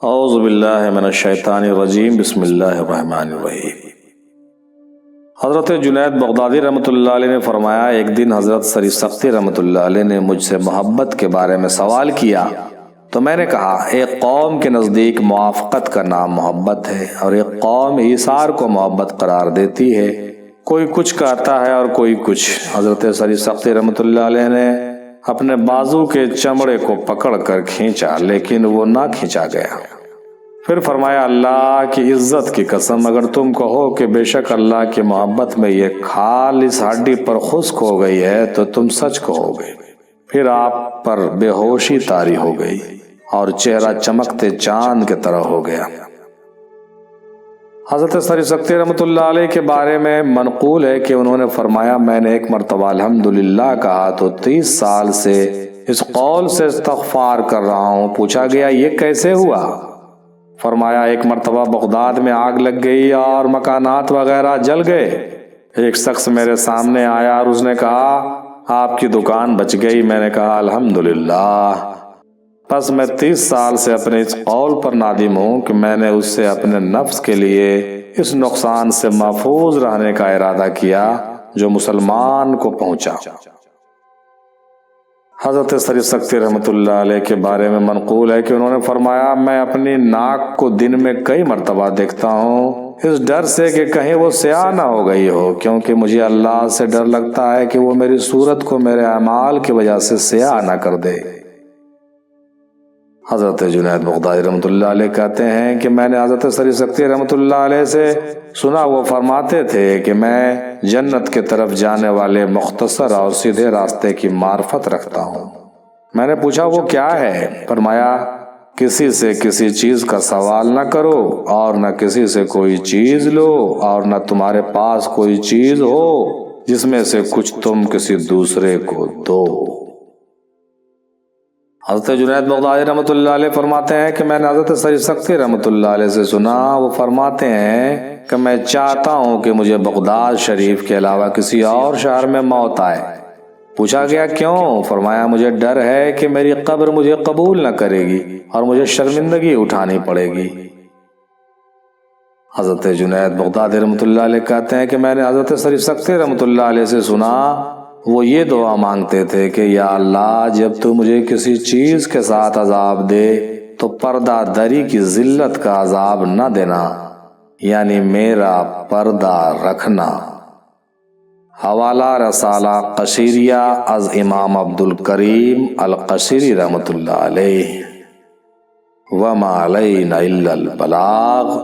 اعوذ باللہ من الشیطان الرجیم بسم اللہ الرحمن الرحیم۔ حضرت جنید بغدادی رحمۃ اللہ علیہ نے فرمایا، ایک دن حضرت سری سختی رحمۃ اللہ علیہ نے مجھ سے محبت کے بارے میں سوال کیا تو میں نے کہا، ایک قوم کے نزدیک موافقت کا نام محبت ہے اور ایک قوم ایثار کو محبت قرار دیتی ہے۔ کوئی کچھ کہتا ہے اور کوئی کچھ۔ حضرت سری سختی رحمۃ اللہ علیہ نے اپنے بازو کے چمڑے کو پکڑ کر کھینچا لیکن وہ نہ کھینچا گیا۔ پھر فرمایا، اللہ کی عزت کی قسم، اگر تم کہو کہ بے شک اللہ کی محبت میں یہ کھال اس ہڈی پر خشک ہو گئی ہے تو تم سچ کہو گے۔ پھر آپ پر بے ہوشی طاری ہو گئی اور چہرہ چمکتے چاند کی طرح ہو گیا۔ حضرت سری سختی رحمۃ اللہ علیہ کے بارے میں منقول ہے کہ انہوں نے فرمایا، میں نے ایک مرتبہ الحمدللہ کہا تو 30 سال سے اس قول سے استغفار کر رہا ہوں۔ پوچھا گیا، یہ کیسے ہوا؟ فرمایا، ایک مرتبہ بغداد میں آگ لگ گئی اور مکانات وغیرہ جل گئے۔ ایک شخص میرے سامنے آیا اور اس نے کہا، آپ کی دکان بچ گئی۔ میں نے کہا، الحمدللہ۔ پس میں 30 سال سے اپنے اس قول پر نادم ہوں کہ میں نے اس سے اپنے نفس کے لیے اس نقصان سے محفوظ رہنے کا ارادہ کیا جو مسلمان کو پہنچا۔ حضرت سری سختی رحمۃ اللہ علیہ کے بارے میں منقول ہے کہ انہوں نے فرمایا، میں اپنی ناک کو دن میں کئی مرتبہ دیکھتا ہوں اس ڈر سے کہ کہیں وہ سیاہ نہ ہو گئی ہو، کیونکہ مجھے اللہ سے ڈر لگتا ہے کہ وہ میری صورت کو میرے اعمال کی وجہ سے سیاہ نہ کر دے۔ حضرت جنید بغدادی رحمۃ اللہ علیہ کہتے ہیں کہ میں نے حضرت سری سختی رحمۃ اللہ علیہ سے سنا، وہ فرماتے تھے کہ میں جنت کی طرف جانے والے مختصر اور سیدھے راستے کی معرفت رکھتا ہوں۔ میں نے پوچھا، وہ کیا ہے؟ فرمایا، کسی سے کسی چیز کا سوال نہ کرو اور نہ کسی سے کوئی چیز لو اور نہ تمہارے پاس کوئی چیز ہو جس میں سے کچھ تم کسی دوسرے کو دو۔ حضرت جنید بغدادی رحمۃ اللہ علیہ فرماتے ہیں کہ میں نے حضرت سری سختی رحمۃ اللہ علیہ سے سنا، وہ فرماتے ہیں کہ میں چاہتا ہوں کہ مجھے بغداد شریف کے علاوہ کسی اور شہر میں موت آئے۔ پوچھا گیا، کیوں؟ فرمایا، مجھے ڈر ہے کہ میری قبر مجھے قبول نہ کرے گی اور مجھے شرمندگی اٹھانی پڑے گی۔ حضرت جنید بغدادی رحمۃ اللہ علیہ کہتے ہیں کہ میں نے حضرت سری سختی رحمۃ اللہ علیہ سے سنا، وہ یہ دعا مانگتے تھے کہ یا اللہ، جب تو مجھے کسی چیز کے ساتھ عذاب دے تو پردہ دری کی ذلت کا عذاب نہ دینا، یعنی میرا پردہ رکھنا۔ حوالہ رسالہ قشیریہ از امام عبدالکریم القشیری رحمۃ اللہ علیہ۔ وما علینا الا البلاغ۔